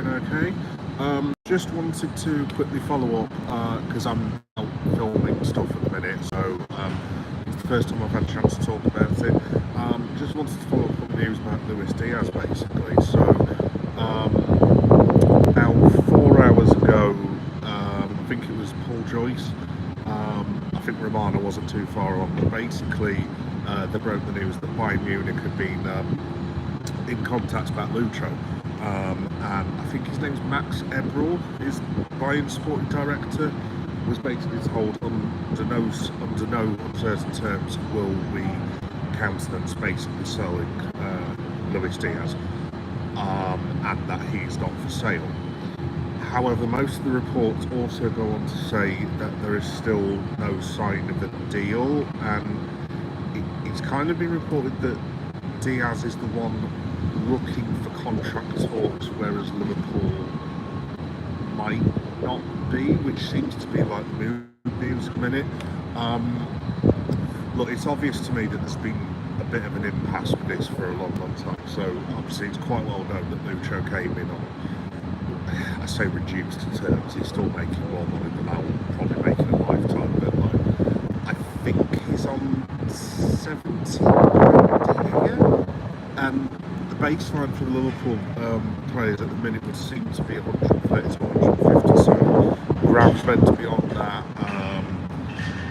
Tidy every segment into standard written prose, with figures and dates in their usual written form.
doing okay. Just wanted to quickly follow up because I'm out filming stuff at the minute, so it's the first time I've had a chance to talk about it. Just wanted to follow up on the news about Luis Diaz, basically. So about 4 hours ago, I think it was Paul Joyce. I think Romano wasn't too far on, but basically they broke the news that Bayern Munich had been in contact about Lucho. And I think his name's Max Eberl, is Bayern sporting director, was basically told under no uncertain terms will we countenance basically selling Luis Diaz, and that he's not for sale. However, most of the reports also go on to say that there is still no sign of a deal, and it's kind of been reported that Diaz is the one looking for contract talks, whereas Liverpool might not be, which seems to be like the news at the minute. Look, it's obvious to me that there's been a bit of an impasse with this for a long time, so obviously it's quite well known that Lucho came in on, I say reduced terms, he's still making more money than I'll probably make in a lifetime, but like, I think he's on 70 a year, and the baseline for the Liverpool players at the minute would seem to be 130 to 150, so Graham's meant to be on that,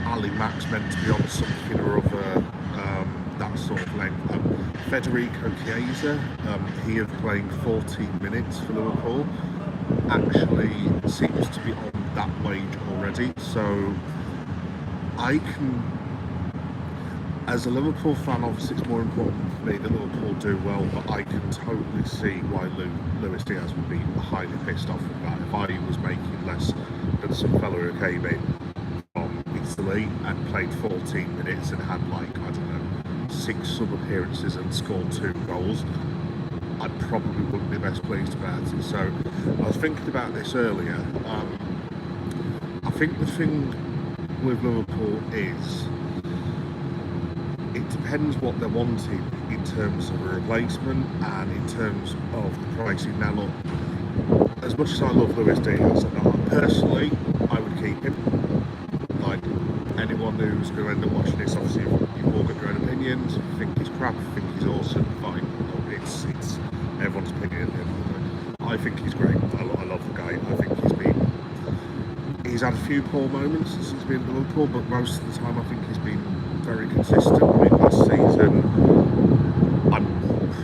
Ali Mack's meant to be on something or other, that sort of length. Federico Chiesa, he is playing 14 minutes for Liverpool, actually seems to be on that wage already, so I can, as a Liverpool fan, obviously it's more important for me that Liverpool do well, but I can totally see why Luis Diaz would be highly pissed off with that. If I was making less than some fella who came in from Italy and played 14 minutes and had like, I don't know, 6 sub-appearances and scored 2 goals, I probably wouldn't be best pleased about it. So I was thinking about this earlier. I think the thing with Liverpool is it depends what they're wanting in terms of a replacement and in terms of the pricing. Now look, as much as I love Luis Diaz, personally I would keep him. Like, anyone who's going to end up watching this, obviously you've all got your own opinions. If you think he's crap, if you think he's awesome, fine. It's everyone's opinion. I think he's great. I love the guy. I think he's had a few poor moments since he's been at Liverpool, but most of the time I think he's been very consistent. I mean, last season, I'm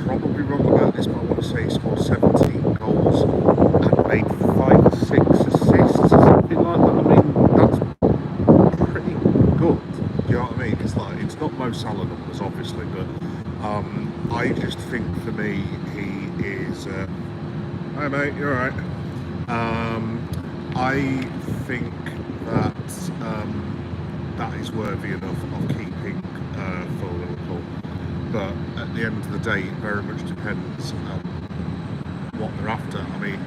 probably wrong about this, but I want to say he scored 17 goals and made 5 or 6 assists or something like that. I mean, that's pretty good. Do you know what I mean? It's like, it's not Mo Salah numbers, obviously, but I just think for me he is. Hi mate, you're alright. I think that that is worthy enough of keeping for Liverpool, but at the end of the day it very much depends what they're after. I mean,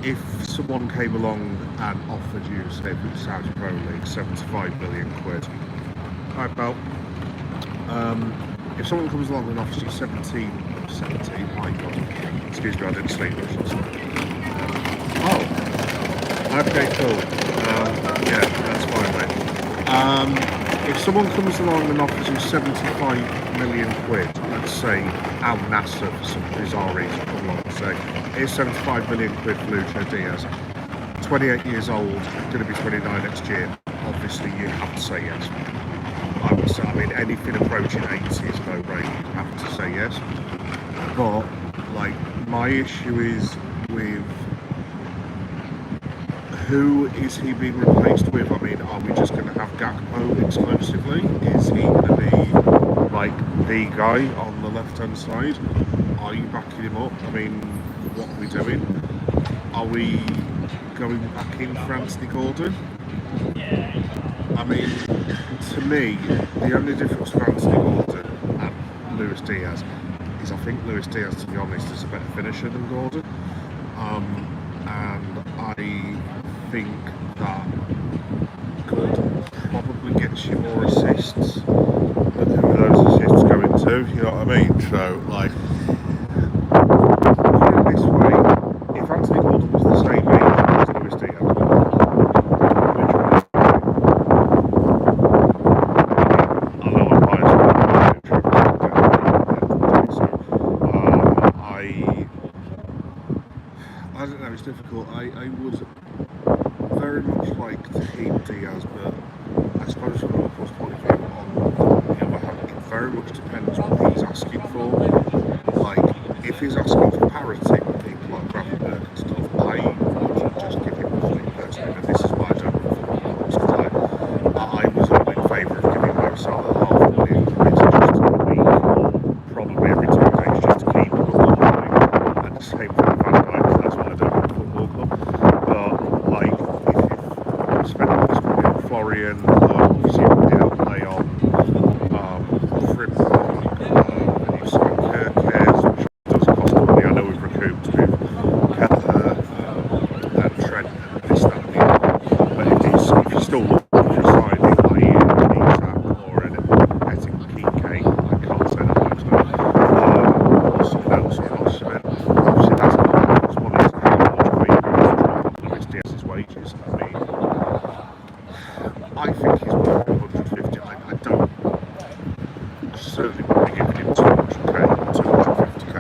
if someone came along and offered you, say, for the Saudi Pro League, 75 million quid, hi pal, if someone comes along and offers you 17, my god, excuse me, I didn't sleep much last night. Oh, okay, cool. Yeah, that's fine, mate. If someone comes along and offers you 75 million quid, let's say Al Nasser for some bizarre reason, come along and say, here's 75 million quid for Lucho Diaz, 28 years old, going to be 29 next year, obviously you have to say yes. I would say, I mean, anything approaching 80 is no brainer, you have to say yes. But, like, my issue is with who is he being replaced with? I mean, are we just going to have Gakpo exclusively? Is he going to be, like, the guy on the left-hand side? Are you backing him up? I mean, what are we doing? Are we going back in for Anthony Gordon? I mean, to me, the only difference with Anthony Gordon and Luis Diaz is I think Luis Diaz, to be honest, is a better finisher than Gordon. And I think that Gordon probably gets you more assists, but who are those assists going to? You know what I mean? So, like, put it this way, if Anthony I don't know, it's difficult. I would very much like to keep Diaz, but I suppose from Liverpool's point of view, on the other hand, it very much depends what he's asking for. Like, if he's asking for parity with people like Gravenberg and stuff, I would just give him nothing personally. And this is why I don't want football because I was all in favour of giving Mo Salah £500,000 just a week, probably every 2 days, just to keep him up. And the same for Van Dijk, that's what I don't want football club. But like, if you're spending this money on Florian, obviously you can outlay on Frimpong, and you've signed Kirkes, which does cost money. I know we've recouped with Kelleher and Trent and this, that, and the other. But if you're still looking for a signing like Ian Isak or an Kike, I can't say that much now, or someone else or Osimhen, obviously that's a lot of money. So how much are you going to drop on SDS's wages? I mean, I think he's worth 150. I don't. I certainly wouldn't be giving him 200k, 250k,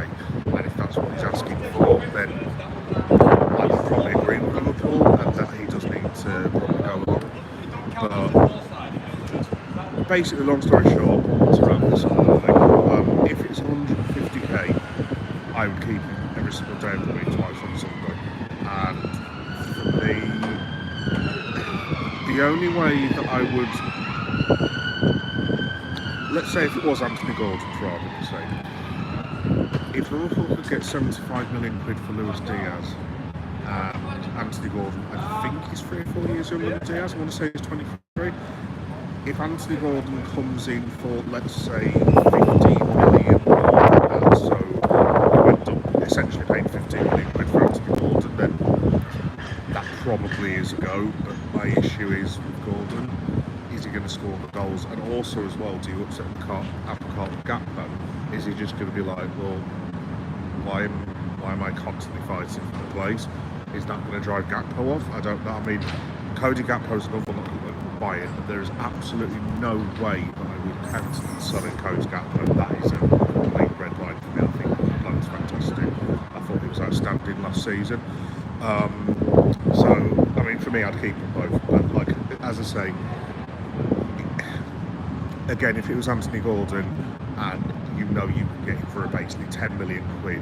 and if that's what he's asking for, then I would probably agree with Liverpool and that he does need to probably go along. But basically, long story short, to wrap this up, I think, if it's 150k, I would keep him every single day of the week, twice on Sunday. And for me, the only way that I would, let's say if it was Anthony Gordon, for argument's sake, if Liverpool could get 75 million quid for Luis Diaz, and Anthony Gordon, I think he's 3 or 4 years younger than Diaz, I want to say he's 23. If Anthony Gordon comes in for, let's say, 15 million, so you end up essentially paying 15 million quid for Anthony Gordon, then that probably is a go. But my issue is with Gordon, is he going to score the goals? And also as well, do you upset apple cart with Gakpo? Is he just going to be like, well, why am I constantly fighting for the place? Is that going to drive Gakpo off? I don't know. I mean, Cody Gakpo's another one that would buy it, but there is absolutely no way that I would cancel selling Cody Gakpo. That is a complete red line for me. I think the plan's fantastic. I thought he was outstanding last season. So, I mean, for me, I'd keep them both. But like, as I say, again, if it was Anthony Gordon and you know you can get him for basically 10 million quid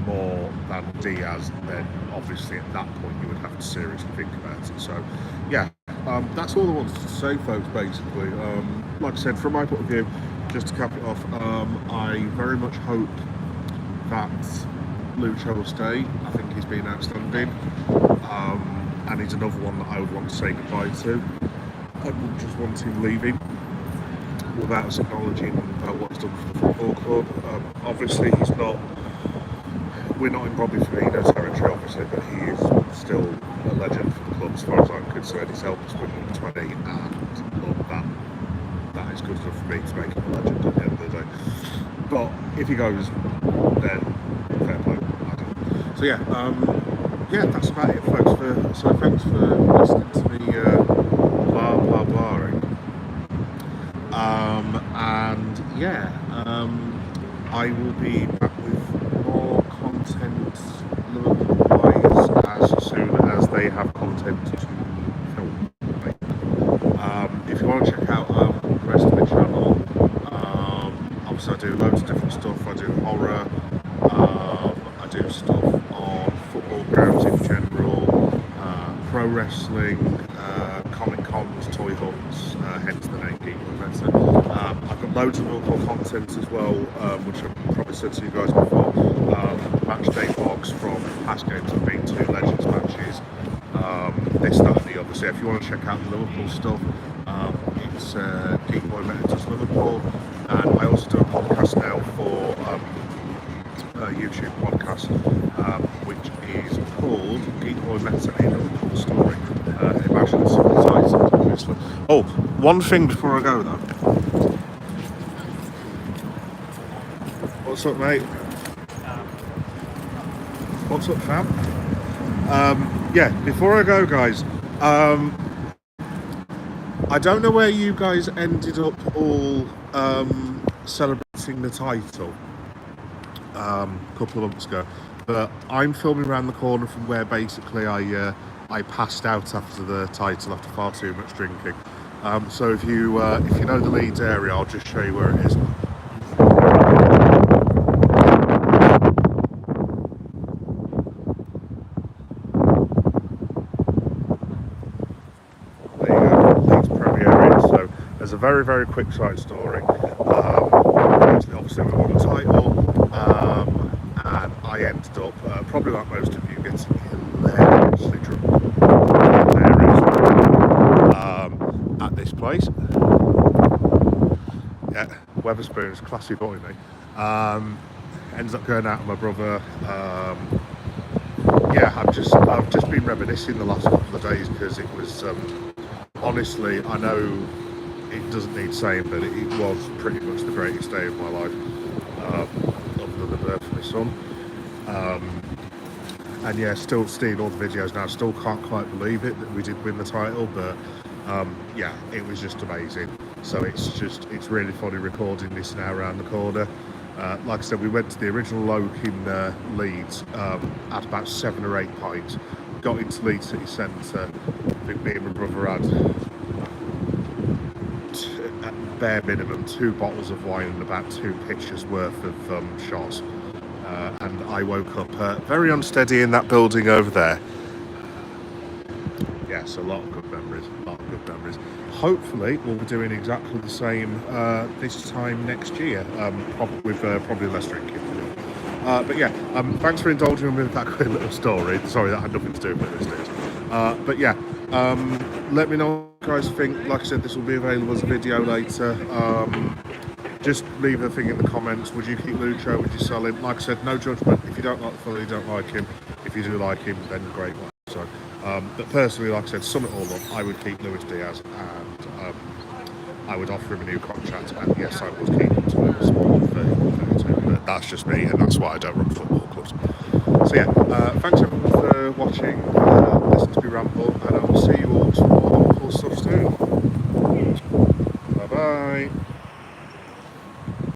more than Diaz, then obviously at that point you would have to seriously think about it. So yeah, that's all I wanted to say, folks, basically. Like I said, from my point of view, just to cap it off, I very much hope that Lucho will stay. I think he's been outstanding, and he's another one that I would want to say goodbye to. I wouldn't just want him leaving without us acknowledging what he's done for the football club. Obviously we're not in Bobby Firmino territory, obviously, but he is still a legend for the club as far as I'm concerned. He's helped us win number 20, and look, that is good enough for me to make him a legend at the end of the day. But if he goes, then fair play. I don't. So yeah, that's about it, folks. So thanks for listening to me blah blah blahing. And yeah, I will be back with more content Liverpool-wise as soon as they have content to film. If you want to check out the rest of the channel, obviously I do loads of different stuff. I do horror, I do stuff on football grounds in general, pro wrestling, comic cons, toy hunts, hence the name Geek Professor. I've got loads of local content as well, which I've probably said to you guys before. Match day vlogs from past games I've been to, Legends matches, this, that and the other. So if you want to check out the Liverpool stuff, it's Geek Boy Meta Liverpool. And I also do a podcast now for a YouTube podcast, which is called Geek Boy Meta A Liverpool Story. Imagine it's titled, obviously. Oh, one thing before I go though. What's up, mate? What's up, fam? Yeah, before I go, guys, I don't know where you guys ended up all celebrating the title a couple of months ago. But I'm filming around the corner from where basically I passed out after the title after far too much drinking. So if you know the Leeds area, I'll just show you where it is. There you go, Leeds Premier Inn. So there's a very, very quick side story. Obviously we won the title, and I ended up, probably like most of you, getting hilariously drunk. At this place. Yeah, Weatherspoon's classy boy, mate. Ends up going out with my brother. Yeah, I've just been reminiscing the last couple of days because it was honestly, I know it doesn't need saying, but it was pretty much the greatest day of my life, other than the birth of my son. And yeah, still seeing all the videos now, still can't quite believe it that we did win the title, but yeah, it was just amazing. So it's really funny recording this now around the corner. Like I said, we went to the original Oak in Leeds at about 7 or 8 pints. Got into Leeds city centre. I think me and my brother had, at bare minimum, 2 bottles of wine and about 2 pitchers worth of shots. And I woke up very unsteady in that building over there. Yes, a lot of good memories. Hopefully we'll be doing exactly the same this time next year, with probably less drinking. But yeah, thanks for indulging me with that quick little story. Sorry, that had nothing to do with this. But yeah, let me know what you guys think. Like I said, this will be available as a video later. Just leave a thing in the comments. Would you keep Lucho? Would you sell him? Like I said, no judgment. If you don't like the fella, you don't like him. If you do like him, then great. So, but personally, like I said, sum it all up, I would keep Diaz, and I would offer him a new contract. And yes, I would keep him to lose 32. But that's just me, and that's why I don't run football clubs. So yeah, thanks everyone for watching. Listen to me ramble, and I will see you all tomorrow for stuff soon. Bye bye.